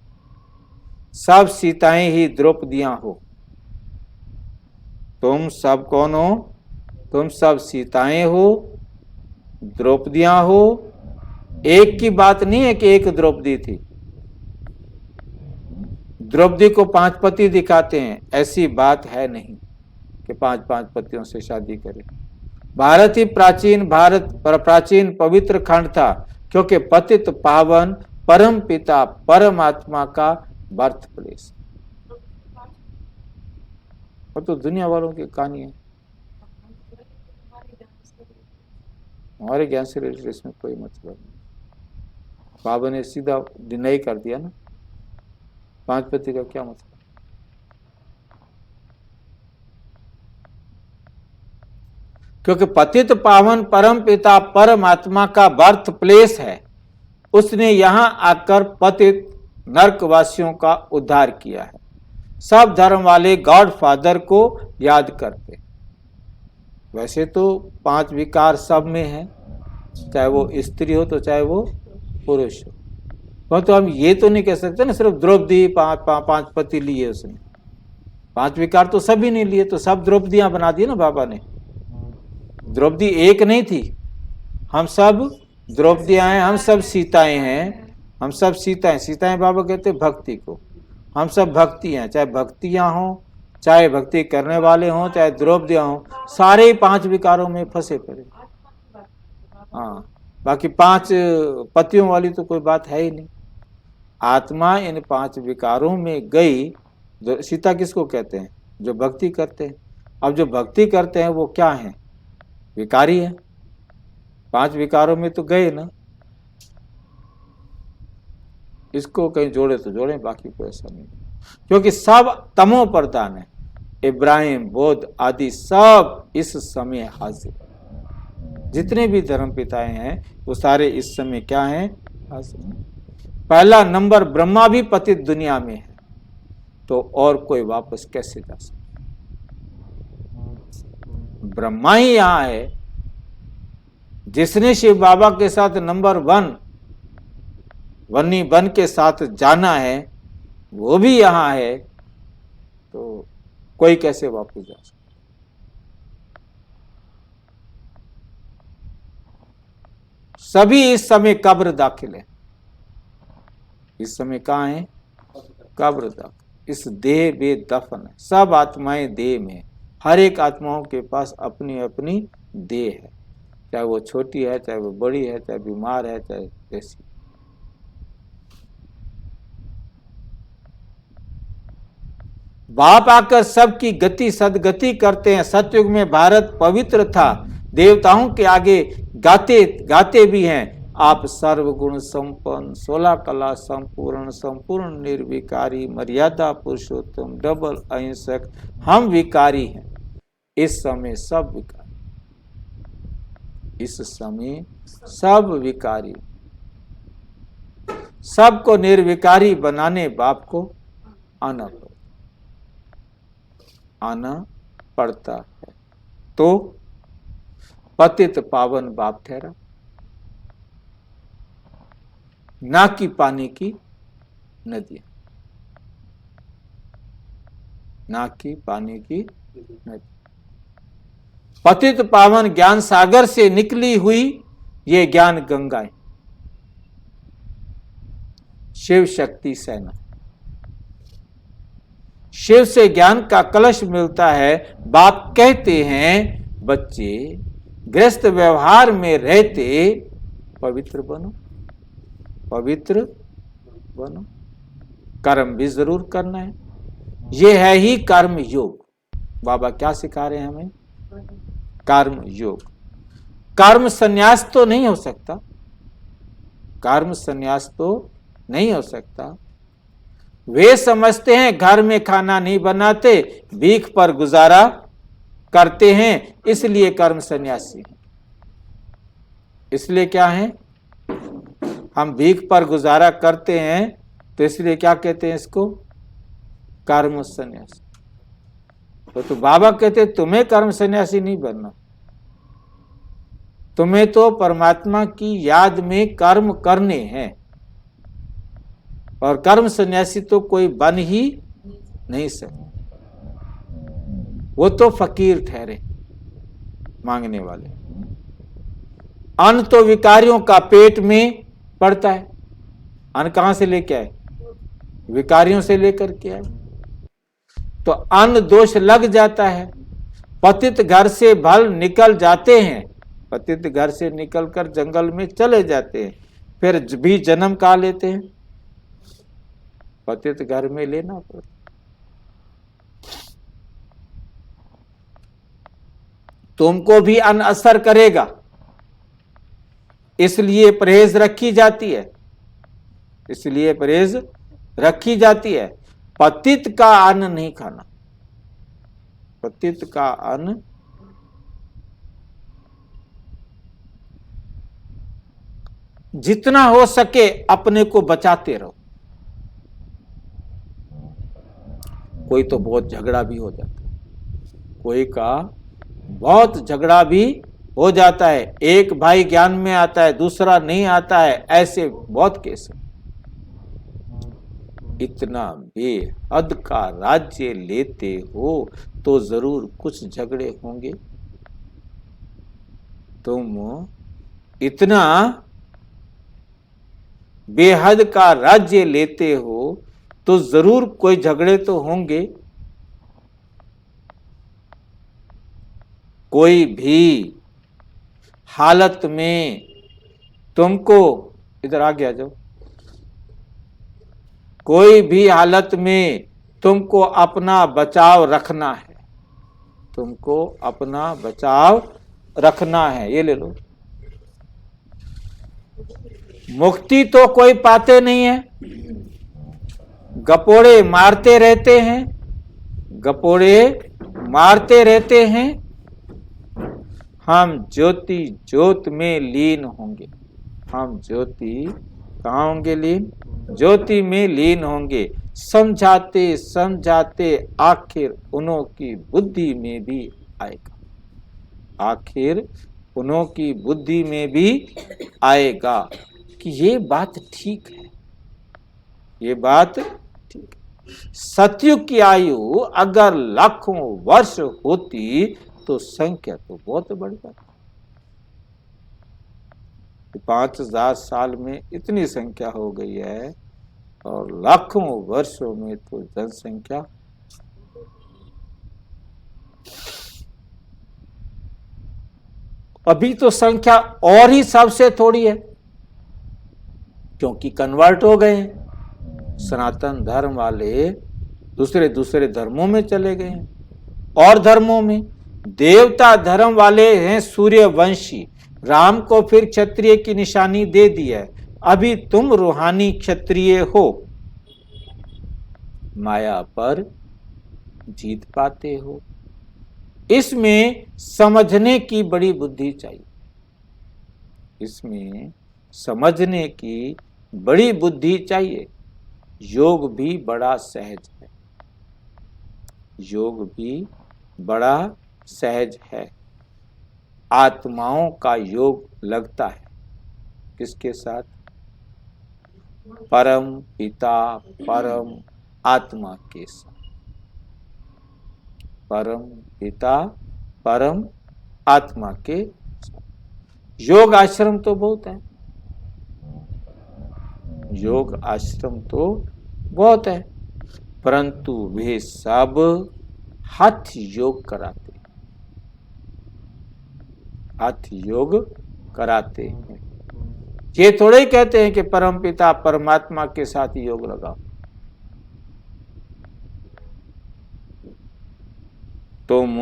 सब सीताएं ही द्रौपदियां हो। तुम सब कौन हो? तुम सब सीताएं हो, द्रौपदियां हो। एक की बात नहीं है कि एक द्रौपदी थी। द्रौपदी को 5 पति दिखाते हैं, ऐसी बात है नहीं कि 5 पतियों से शादी करे। भारत ही प्राचीन पवित्र खंड था, क्योंकि पतित पावन परम पिता परमात्मा का बर्थ प्लेस। और तो दुनिया वालों की कहानी है, हमारे ज्ञान से रिलेटेड इसमें कोई मतलब नहीं। बाबा ने सीधा डिनाई कर दिया ना, 5 पति का क्या मतलब। क्योंकि पतित पावन परम पिता परमात्मा का बर्थ प्लेस है। उसने यहां आकर पतित नरकवासियों का उद्धार किया है। सब धर्म वाले गॉड फादर को याद करते। वैसे तो 5 विकार सब में है, चाहे वो स्त्री हो तो चाहे वो पुरुष हो। तो हम ये तो नहीं कह सकते ना सिर्फ द्रौपदी 5 पति लिए उसने। 5 विकार तो सभी ने लिए, तो सब द्रौपदियां बना दी ना बाबा ने। द्रौपदी एक नहीं थी, हम सब द्रौपदियां हैं, हम सब सीताएं हैं, हम सब सीताएं। सीताएं बाबा कहते भक्ति को, हम सब भक्ति हैं। चाहे भक्तियां हों, चाहे भक्ति करने वाले हों, चाहे द्रौपदियां हों, सारे ही 5 विकारों में फंसे पड़े। हाँ, बाकी 5 पतियों वाली तो कोई बात है ही नहीं। आत्मा इन 5 विकारों में गई। सीता किसको कहते हैं? जो भक्ति करते हैं। अब जो भक्ति करते हैं वो क्या है? विकारी है। 5 विकारों में तो गए ना। इसको कहीं जोड़े तो जोड़े, बाकी कोई ऐसा नहीं, क्योंकि सब तमो प्रधान है। इब्राहिम, बौद्ध आदि सब इस समय हाजिर। जितने भी धर्म पिताएं हैं वो सारे इस समय क्या हैं? हाजिर। पहला नंबर ब्रह्मा भी पतित दुनिया में है, तो और कोई वापस कैसे जा सकता? ब्रह्मा ही यहां है। जिसने शिव बाबा के साथ नंबर 1 वन्नी बन के साथ जाना है वो भी यहां है, तो कोई कैसे वापस जा सकता? सभी इस समय कब्र दाखिल है। इस समय कहां है? कब्र दाखिल। इस देह बेदफन है। सब आत्माएं देह में। हर एक आत्माओं के पास अपनी अपनी देह है, चाहे वो छोटी है, चाहे वो बड़ी है, चाहे बीमार है, चाहे कैसी। बाप आकर सबकी गति सदगति करते हैं। सतयुग में भारत पवित्र था, देवताओं के आगे गाते गाते भी हैं। आप सर्वगुण संपन्न, 16 कला संपूर्ण, संपूर्ण निर्विकारी, मर्यादा पुरुषोत्तम, डबल अहिंसक। हम विकारी हैं। इस समय सब विकारी, इस समय सब विकारी। सबको निर्विकारी बनाने बाप को आना पड़ता है। तो पतित पावन बाप ठहरा, ना कि पानी की नदियां, ना कि पानी की नदी। पतित पावन ज्ञान सागर से निकली हुई ये ज्ञान गंगाएं, शिव शक्ति सेना। शिव से ज्ञान का कलश मिलता है। बाप कहते हैं बच्चे गृहस्थ व्यवहार में रहते पवित्र बनो, पवित्र बनो। कर्म भी जरूर करना है। ये है ही कर्म योग। बाबा क्या सिखा रहे हैं हमें? कर्म योग। कर्म संन्यास तो नहीं हो सकता, कर्म संन्यास तो नहीं हो सकता। वे समझते हैं घर में खाना नहीं बनाते, भीख पर गुजारा करते हैं, इसलिए कर्म संन्यासी हैं। इसलिए क्या है? हम भीख पर गुजारा करते हैं, तो इसलिए क्या कहते हैं इसको? कर्म संन्यासी। तो बाबा कहते तुम्हें कर्म संन्यासी नहीं बनना, तुम्हें तो परमात्मा की याद में कर्म करने हैं। और कर्म संन्यासी तो कोई बन ही नहीं सकता, वो तो फकीर ठहरे, मांगने वाले। अन्न तो विकारियों का पेट में पड़ता है। अन्न कहां से लेके आए? विकारियों से लेकर के आए। तो अन्न दोष लग जाता है। पतित घर से भल निकल जाते हैं, पतित घर से निकलकर जंगल में चले जाते हैं, फिर भी जन्म कहा लेते हैं? पतित घर में लेना पड़ता। तुमको भी अन्न असर करेगा, इसलिए परहेज रखी जाती है, इसलिए परहेज रखी जाती है। पतित का अन्न नहीं खाना, पतित का अन्न जितना हो सके अपने को बचाते रहो। कोई तो बहुत झगड़ा भी हो जाता है, कोई का बहुत झगड़ा भी हो जाता है, एक भाई ज्ञान में आता है दूसरा नहीं आता है, ऐसे बहुत केस है। इतना बेहद का राज्य लेते हो तो जरूर कुछ झगड़े होंगे। तुम इतना बेहद का राज्य लेते हो तो जरूर कोई झगड़े तो होंगे। कोई भी हालत में तुमको, इधर आगे आ जाओ, कोई भी हालत में तुमको अपना बचाव रखना है, तुमको अपना बचाव रखना है। ये ले लो, मुक्ति तो कोई पाते नहीं है, गपोड़े मारते रहते हैं, गपोड़े मारते रहते हैं। हम ज्योति ज्योत में लीन होंगे, हम ज्योति कहाँ होंगे लीन? ज्योति में लीन होंगे। समझाते समझाते आखिर उन्हों की बुद्धि में भी आएगा, आखिर उन्हों की बुद्धि में भी आएगा कि ये बात ठीक है, ये बात ठीक है। सतयुग की आयु अगर लाखों वर्ष होती तो संख्या तो बहुत बढ़ जाती। 5000 साल में इतनी संख्या हो गई है और लाखों वर्षों में तो जनसंख्या अभी तो संख्या और ही सबसे थोड़ी है, क्योंकि कन्वर्ट हो गए हैं। सनातन धर्म वाले दूसरे दूसरे धर्मों में चले गए हैं, और धर्मों में देवता धर्म वाले हैं सूर्यवंशी, राम को फिर क्षत्रिय की निशानी दे दी है। अभी तुम रूहानी क्षत्रिय हो, माया पर जीत पाते हो। इसमें समझने की बड़ी बुद्धि चाहिए, इसमें समझने की बड़ी बुद्धि चाहिए। योग भी बड़ा सहज है, योग भी बड़ा सहज है। आत्माओं का योग लगता है किसके साथ? परम पिता परम आत्मा के साथ। परम पिता परम आत्मा के साथ। योग आश्रम तो बहुत है, योग आश्रम तो बहुत है, परंतु वे सब हाथ योग कराते, हाथ योग कराते हैं। ये थोड़े ही कहते हैं कि परमपिता परमात्मा के साथ योग लगाओ। तुम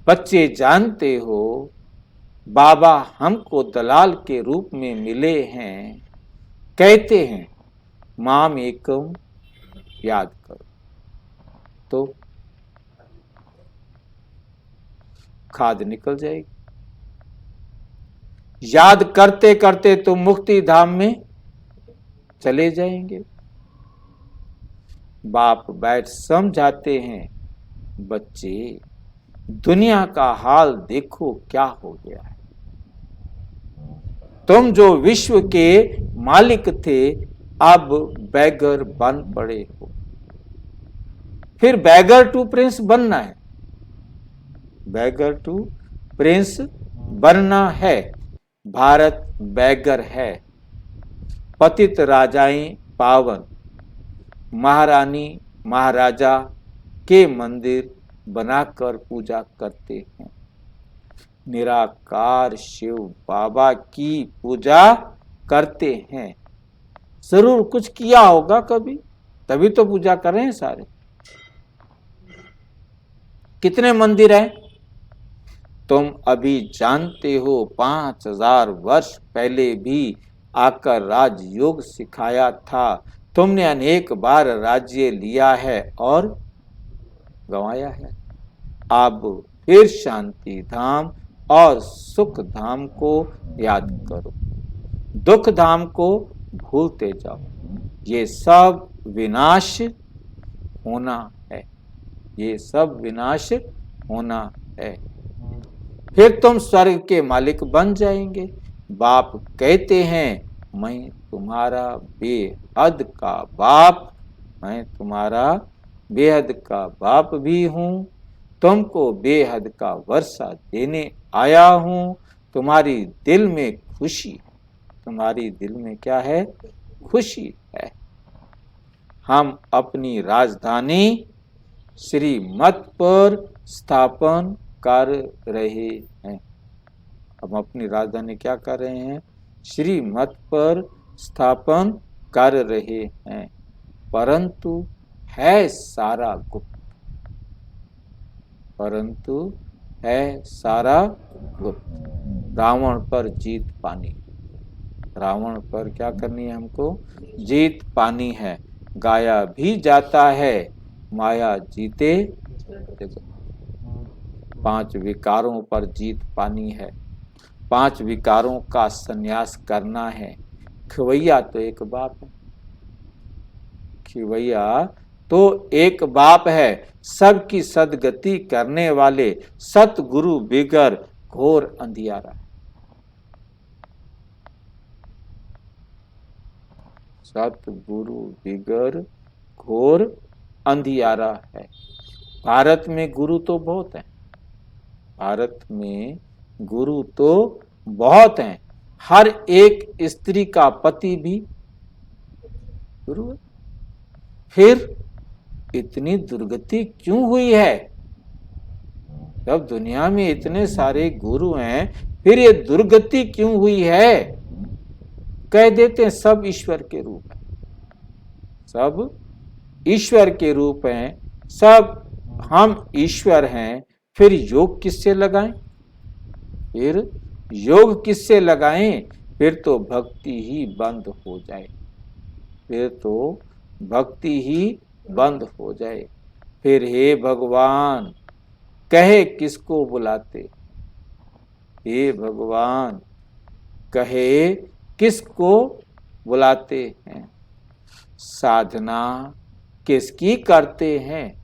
बच्चे जानते हो बाबा हमको दलाल के रूप में मिले हैं, कहते हैं माम एकम याद करो, तो खाद निकल जाएगी। याद करते करते तुम मुक्ति धाम में चले जाएंगे। बाप बैठ समझाते हैं, बच्चे दुनिया का हाल देखो क्या हो गया है। तुम जो विश्व के मालिक थे अब बैगर बन पड़े हो, फिर बैगर टू प्रिंस बनना है, बैगर टू प्रिंस बनना है। भारत बैगर है, पतित राजाएं पावन, महारानी महाराजा के मंदिर बनाकर पूजा करते हैं। निराकार शिव बाबा की पूजा करते हैं। जरूर कुछ किया होगा कभी, तभी तो पूजा कर रहे हैं सारे। कितने मंदिर हैं? तुम अभी जानते हो 5000 वर्ष पहले भी आकर राजयोग सिखाया था। तुमने अनेक बार राज्य लिया है और गंवाया है। अब फिर शांति धाम और सुख धाम को याद करो। दुख धाम को भूलते जाओ। ये सब विनाश होना है, ये सब विनाश होना है। फिर तुम स्वर्ग के मालिक बन जाएंगे। बाप कहते हैं मैं तुम्हारा बेहद का बाप, मैं तुम्हारा बेहद का बाप भी हूँ, तुमको बेहद का वर्षा देने आया हूँ। तुम्हारी दिल में खुशी, तुम्हारी दिल में क्या है? खुशी है। हम अपनी राजधानी श्रीमत पर स्थापन कर रहे हैं। हम अपनी राजधानी क्या कर रहे हैं? श्रीमत पर स्थापन कर रहे हैं, परंतु है सारा गुप्त, परंतु है सारा गुप्त। रावण पर जीत पानी, रावण पर क्या करनी है हमको? जीत पानी है। गाया भी जाता है माया जीते। 5 विकारों पर जीत पानी है, 5 विकारों का संन्यास करना है। खवैया तो एक बाप है, खवैया तो एक बाप है। सबकी सदगति करने वाले सतगुरु बिगर घोर अंधियारा, सतगुरु बिगर घोर अंधियारा है। भारत में गुरु तो बहुत हैं, भारत में गुरु तो बहुत हैं। हर एक स्त्री का पति भी गुरु है। फिर इतनी दुर्गति क्यों हुई है? जब दुनिया में इतने सारे गुरु हैं, फिर ये दुर्गति क्यों हुई है? कह देते हैं सब ईश्वर के रूप हैं, सब ईश्वर के रूप हैं, सब हम ईश्वर हैं। फिर योग किससे लगाएं? फिर योग किससे लगाएं? फिर तो भक्ति ही बंद हो जाए, फिर तो भक्ति ही बंद हो जाए। फिर हे भगवान कहे किसको बुलाते, हे भगवान कहे किसको बुलाते हैं? साधना किसकी करते हैं?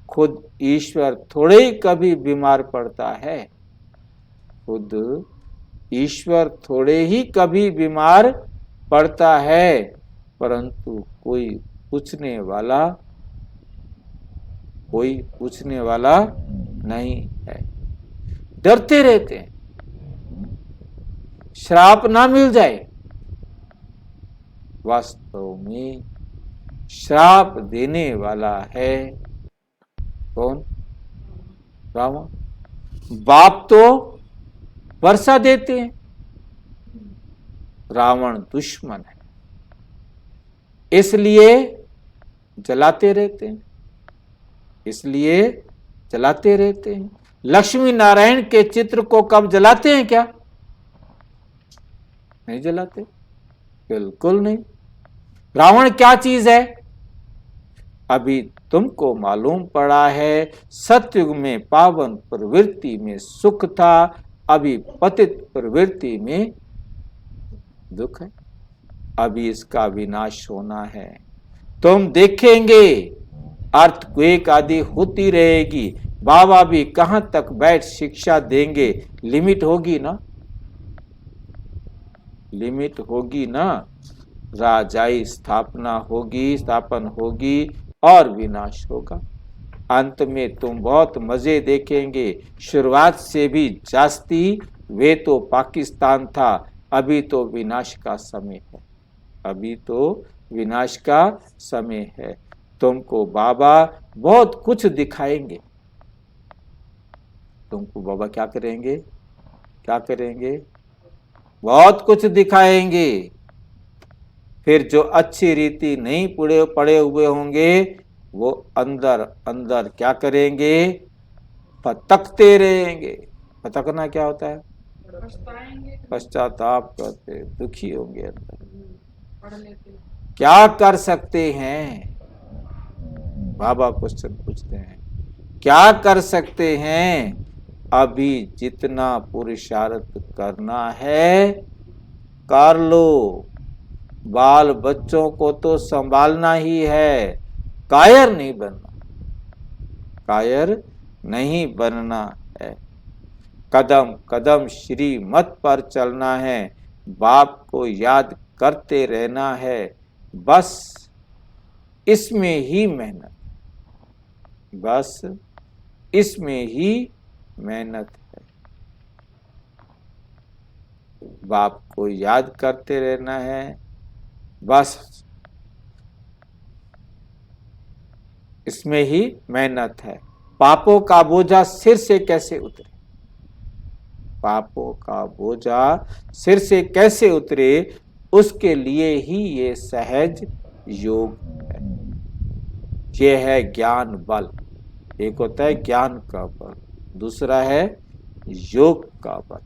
खुद ईश्वर थोड़े ही कभी बीमार पड़ता है, खुद ईश्वर थोड़े ही कभी बीमार पड़ता है, परंतु कोई पूछने वाला नहीं है। डरते रहते हैं श्राप ना मिल जाए। वास्तव में श्राप देने वाला है कौन? रावण। बाप तो वर्षा देते हैं, रावण दुश्मन है, इसलिए जलाते रहते हैं, इसलिए जलाते रहते हैं। लक्ष्मी नारायण के चित्र को कब जलाते हैं क्या? नहीं जलाते, बिल्कुल नहीं। रावण क्या चीज है? अभी तुमको मालूम पड़ा है सतयुग में पावन प्रवृत्ति में सुख था, अभी पतित प्रवृत्ति में दुख है। अभी इसका विनाश होना है। तुम देखेंगे अर्थक्वेक आदि होती रहेगी, बाबा भी कहां तक बैठ शिक्षा देंगे? लिमिट होगी ना, लिमिट होगी ना। राजाई स्थापन होगी और विनाश होगा। अंत में तुम बहुत मजे देखेंगे। शुरुआत से भी जास्ती वे तो पाकिस्तान था, अभी तो विनाश का समय है, अभी तो विनाश का समय है। तुमको बाबा बहुत कुछ दिखाएंगे, तुमको बाबा क्या करेंगे? क्या करेंगे? बहुत कुछ दिखाएंगे। फिर जो अच्छी रीति नहीं पड़े हुए होंगे वो अंदर अंदर क्या करेंगे? फटकते रहेंगे। फटकना क्या होता है? पश्चाताप करते, दुखी होंगे अंदर। क्या कर सकते हैं? बाबा क्वेश्चन पूछते हैं, क्या कर सकते हैं? अभी जितना पुरुषार्थ करना है पुकार लो। बाल बच्चों को तो संभालना ही है, कायर नहीं बनना, कायर नहीं बनना है। कदम कदम श्रीमत पर चलना है, बाप को याद करते रहना है, बस इसमें ही मेहनत, बस इसमें ही मेहनत है। बाप को याद करते रहना है, बस इसमें ही मेहनत है। पापों का बोझा सिर से कैसे उतरे, पापों का बोझा सिर से कैसे उतरे, उसके लिए ही ये सहज योग है। ये है ज्ञान बल। एक होता है ज्ञान का बल, दूसरा है योग का बल।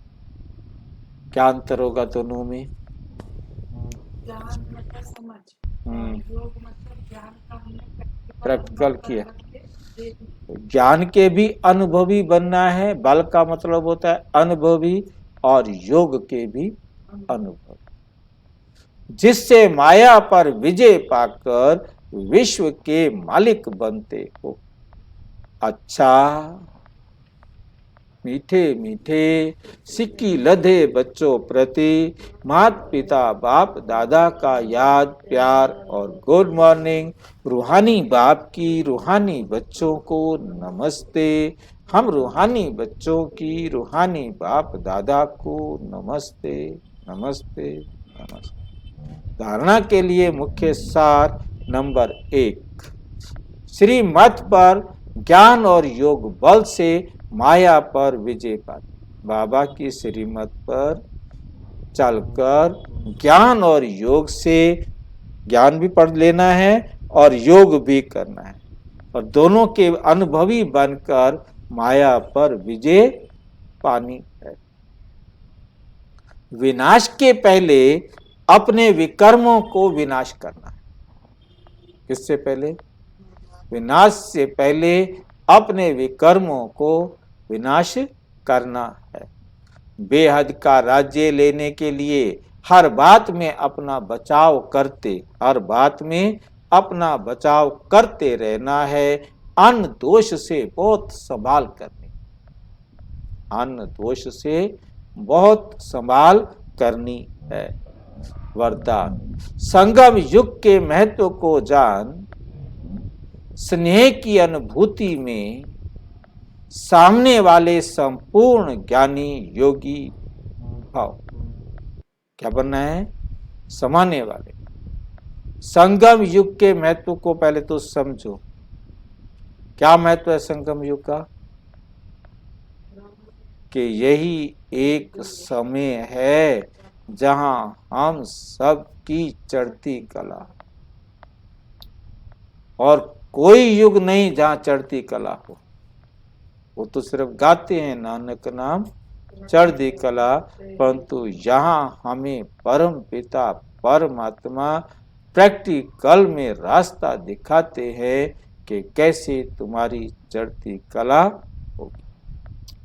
क्या अंतर होगा दोनों में? ज्ञान मतलब समझ, योग मतलब ज्ञान का हमने प्रैक्टिकल किया। देखना। ज्ञान के भी अनुभवी बनना है, बल का मतलब होता है अनुभवी, और योग के भी अनुभवी, जिससे माया पर विजय पाकर विश्व के मालिक बनते हो। अच्छा, मीठे मीठे सिक्की लधे बच्चों प्रति माता पिता बाप दादा का याद प्यार और गुड मॉर्निंग। रूहानी बाप की रूहानी बच्चों को नमस्ते। हम रूहानी बच्चों की रूहानी बाप दादा को नमस्ते नमस्ते नमस्ते। धारणा के लिए मुख्य सार नंबर 1, श्रीमत पर ज्ञान और योग बल से माया पर विजय पाते। बाबा की श्रीमत पर चलकर ज्ञान और योग से, ज्ञान भी पढ़ लेना है और योग भी करना है, और दोनों के अनुभवी बनकर माया पर विजय पानी है। विनाश के पहले अपने विकर्मों को विनाश करना है। किससे पहले? विनाश से पहले अपने विकर्मों को विनाश करना है। बेहद का राज्य लेने के लिए हर बात में अपना बचाव करते, हर बात में अपना बचाव करते रहना है। अन्न दोष से बहुत संभाल करनी, अन्न दोष से बहुत संभाल करनी है। वरदान, संगम युग के महत्व को जान, स्नेह की अनुभूति में सामने वाले संपूर्ण ज्ञानी योगी भाव। क्या बनना है? समाने वाले। संगम युग के महत्व को पहले तो समझो। क्या महत्व है संगम युग का? कि यही एक समय है जहां हम सब की चढ़ती कला, और कोई युग नहीं जहां चढ़ती कला हो। वो तो सिर्फ गाते हैं नानक नाम चढ़ती कला, परंतु यहाँ हमें परम पिता परमात्मा प्रैक्टिकल में रास्ता दिखाते हैं कि कैसे तुम्हारी चढ़ती कला होगी,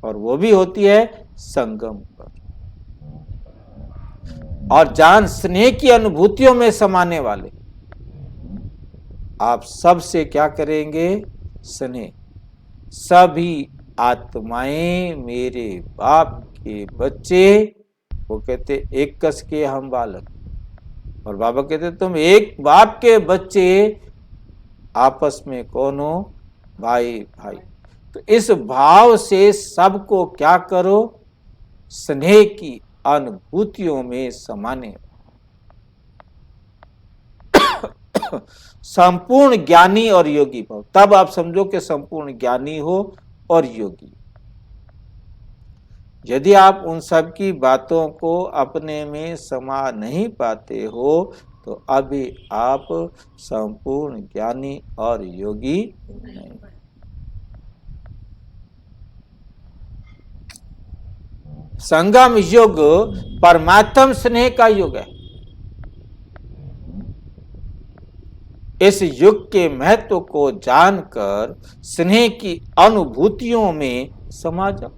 और वो भी होती है संगम पर। और जान स्नेह की अनुभूतियों में समाने वाले आप सबसे क्या करेंगे? स्नेह। सभी आत्माएं मेरे बाप के बच्चे, वो कहते एक कस के हम बालक, और बाबा कहते तुम एक बाप के बच्चे, आपस में कौन हो? भाई भाई। तो इस भाव से सबको क्या करो? स्नेह की अनुभूतियों में समाने। संपूर्ण ज्ञानी और योगी भाव, तब आप समझो कि संपूर्ण ज्ञानी हो और योगी। यदि आप उन सब की बातों को अपने में समा नहीं पाते हो तो अभी आप संपूर्ण ज्ञानी और योगी नहीं। संगम युग परमात्म स्नेह का युग है। इस युग के महत्व को जानकर स्नेह की अनुभूतियों में समा जाओ।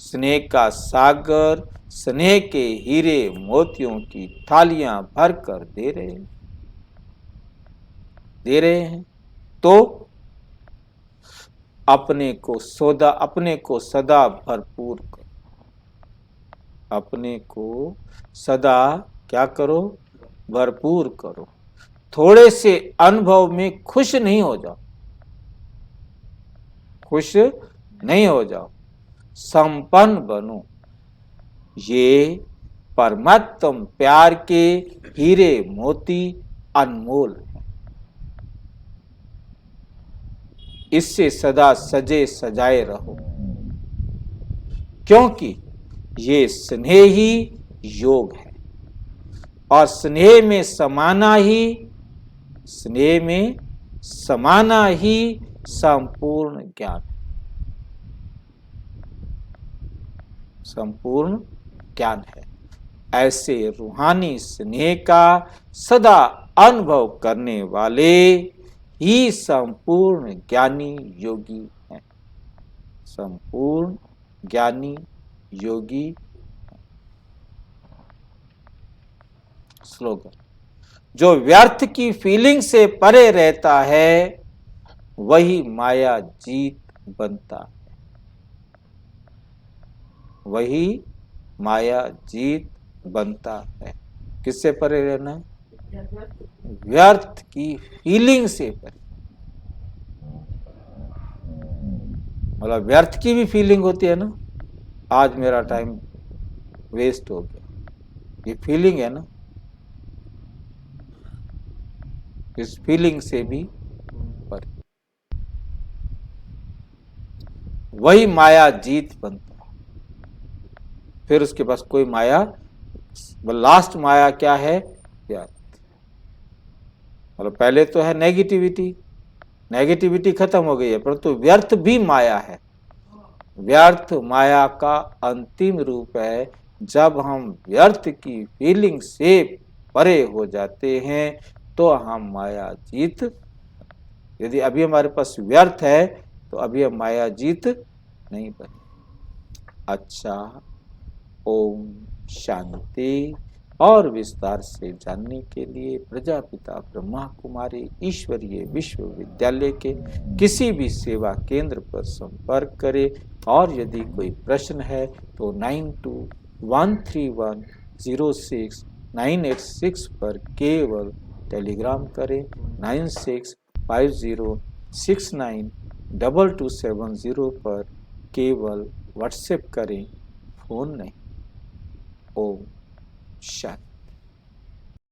स्नेह का सागर, स्नेह के हीरे मोतियों की थालियां भर कर दे रहे हैं। तो अपने को सदा भरपूर करो, अपने को सदा क्या करो, भरपूर करो। थोड़े से अनुभव में खुश नहीं हो जाओ, खुश नहीं हो जाओ, संपन्न बनो। ये परमात्म प्यार के हीरे मोती अनमोल हैं, इससे सदा सजे सजाए रहो, क्योंकि ये स्नेह ही योग है और स्नेह में समाना ही संपूर्ण ज्ञान, संपूर्ण ज्ञान है। ऐसे रूहानी स्नेह का सदा अनुभव करने वाले ही संपूर्ण ज्ञानी योगी हैं, संपूर्ण ज्ञानी योगी। स्लोगन, जो व्यर्थ की फीलिंग से परे रहता है वही माया जीत बनता है, वही माया जीत बनता है। किससे परे रहना है? व्यर्थ की फीलिंग से परे। मतलब व्यर्थ की भी फीलिंग होती है ना, आज मेरा टाइम वेस्ट हो गया, ये फीलिंग है ना, इस फीलिंग से भी परे, वही माया जीत बनता है। फिर उसके पास कोई माया, लास्ट माया क्या है? व्यर्थ। मतलब पहले तो है नेगेटिविटी, नेगेटिविटी खत्म हो गई है, परंतु व्यर्थ भी माया है। व्यर्थ माया का अंतिम रूप है। जब हम व्यर्थ की फीलिंग से परे हो जाते हैं तो हम माया जीत। यदि अभी हमारे पास व्यर्थ है तो अभी हम माया जीत नहीं बने। अच्छा, ओम शांति। और विस्तार से जानने के लिए प्रजापिता ब्रह्मा कुमारी ईश्वरीय विश्वविद्यालय के किसी भी सेवा केंद्र पर संपर्क करें। और यदि कोई प्रश्न है तो 9213106986 पर केवल टेलीग्राम करें, 9650692270 पर केवल व्हाट्सएप करें, फोन नहीं। ओम शांति।